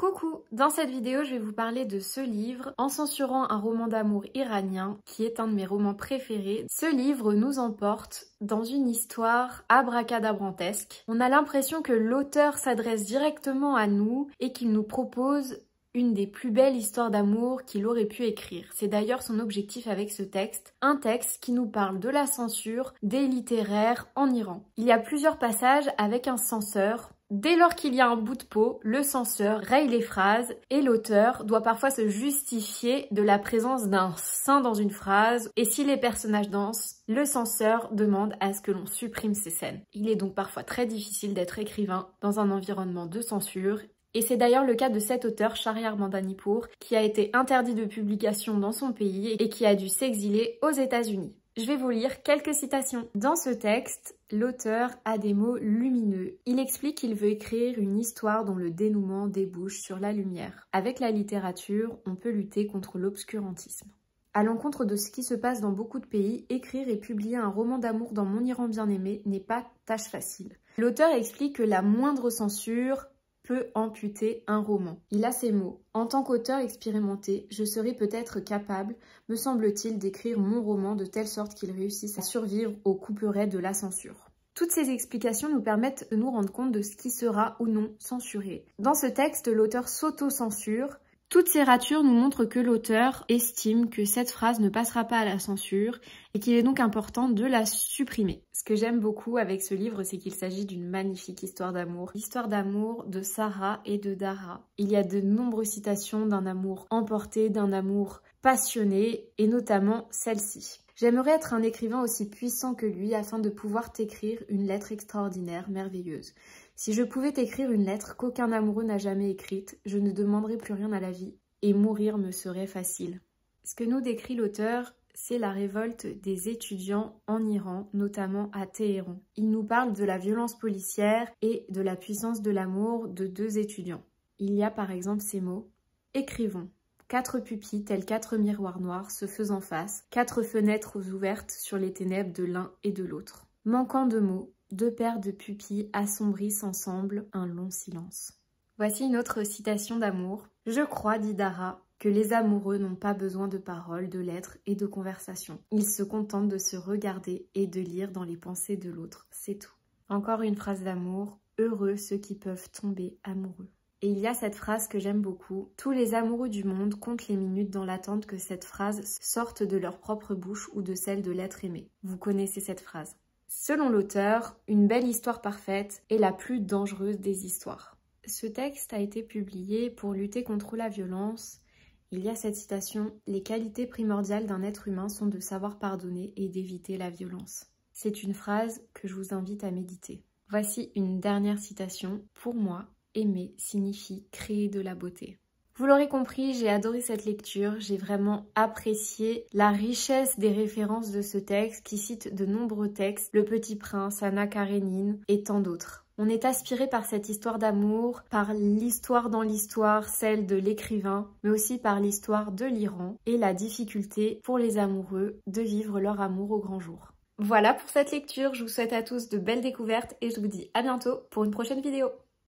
Coucou! Dans cette vidéo, je vais vous parler de ce livre, En censurant un roman d'amour iranien, qui est un de mes romans préférés. Ce livre nous emporte dans une histoire abracadabrantesque. On a l'impression que l'auteur s'adresse directement à nous et qu'il nous propose une des plus belles histoires d'amour qu'il aurait pu écrire. C'est d'ailleurs son objectif avec ce texte, un texte qui nous parle de la censure des littéraires en Iran. Il y a plusieurs passages avec un censeur. Dès lors qu'il y a un bout de peau, le censeur raye les phrases et l'auteur doit parfois se justifier de la présence d'un sein dans une phrase. Et si les personnages dansent, le censeur demande à ce que l'on supprime ces scènes. Il est donc parfois très difficile d'être écrivain dans un environnement de censure. Et c'est d'ailleurs le cas de cet auteur, Shahriar Mandanipur, qui a été interdit de publication dans son pays et qui a dû s'exiler aux États-Unis. Je vais vous lire quelques citations. Dans ce texte, l'auteur a des mots lumineux. Il explique qu'il veut écrire une histoire dont le dénouement débouche sur la lumière. Avec la littérature, on peut lutter contre l'obscurantisme. À l'encontre de ce qui se passe dans beaucoup de pays, écrire et publier un roman d'amour dans Mon Iran bien-aimé n'est pas tâche facile. L'auteur explique que la moindre censure peut amputer un roman. Il a ces mots. En tant qu'auteur expérimenté, je serais peut-être capable, me semble-t-il, d'écrire mon roman de telle sorte qu'il réussisse à survivre aux couperets de la censure. Toutes ces explications nous permettent de nous rendre compte de ce qui sera ou non censuré. Dans ce texte, l'auteur s'auto-censure. Toute ces ratures nous montrent que l'auteur estime que cette phrase ne passera pas à la censure et qu'il est donc important de la supprimer. Ce que j'aime beaucoup avec ce livre, c'est qu'il s'agit d'une magnifique histoire d'amour. L'histoire d'amour de Sarah et de Dara. Il y a de nombreuses citations d'un amour emporté, d'un amour passionné et notamment celle-ci. J'aimerais être un écrivain aussi puissant que lui afin de pouvoir t'écrire une lettre extraordinaire, merveilleuse. Si je pouvais t'écrire une lettre qu'aucun amoureux n'a jamais écrite, je ne demanderais plus rien à la vie et mourir me serait facile. Ce que nous décrit l'auteur, c'est la révolte des étudiants en Iran, notamment à Téhéran. Il nous parle de la violence policière et de la puissance de l'amour de deux étudiants. Il y a par exemple ces mots « Écrivons ». 4 pupilles tels 4 miroirs noirs se faisant face, 4 fenêtres ouvertes sur les ténèbres de l'un et de l'autre. Manquant de mots, 2 paires de pupilles assombrissent ensemble un long silence. Voici une autre citation d'amour. « Je crois, dit Dara, que les amoureux n'ont pas besoin de paroles, de lettres et de conversations. Ils se contentent de se regarder et de lire dans les pensées de l'autre, c'est tout. » Encore une phrase d'amour. « Heureux ceux qui peuvent tomber amoureux. » Et il y a cette phrase que j'aime beaucoup. Tous les amoureux du monde comptent les minutes dans l'attente que cette phrase sorte de leur propre bouche ou de celle de l'être aimé. Vous connaissez cette phrase. Selon l'auteur, une belle histoire parfaite est la plus dangereuse des histoires. Ce texte a été publié pour lutter contre la violence. Il y a cette citation « Les qualités primordiales d'un être humain sont de savoir pardonner et d'éviter la violence ». C'est une phrase que je vous invite à méditer. Voici une dernière citation. Pour moi, aimer signifie créer de la beauté. Vous l'aurez compris, j'ai adoré cette lecture, j'ai vraiment apprécié la richesse des références de ce texte qui cite de nombreux textes, Le Petit Prince, Anna Karénine et tant d'autres. On est aspiré par cette histoire d'amour, par l'histoire dans l'histoire, celle de l'écrivain, mais aussi par l'histoire de l'Iran et la difficulté pour les amoureux de vivre leur amour au grand jour. Voilà pour cette lecture, je vous souhaite à tous de belles découvertes et je vous dis à bientôt pour une prochaine vidéo.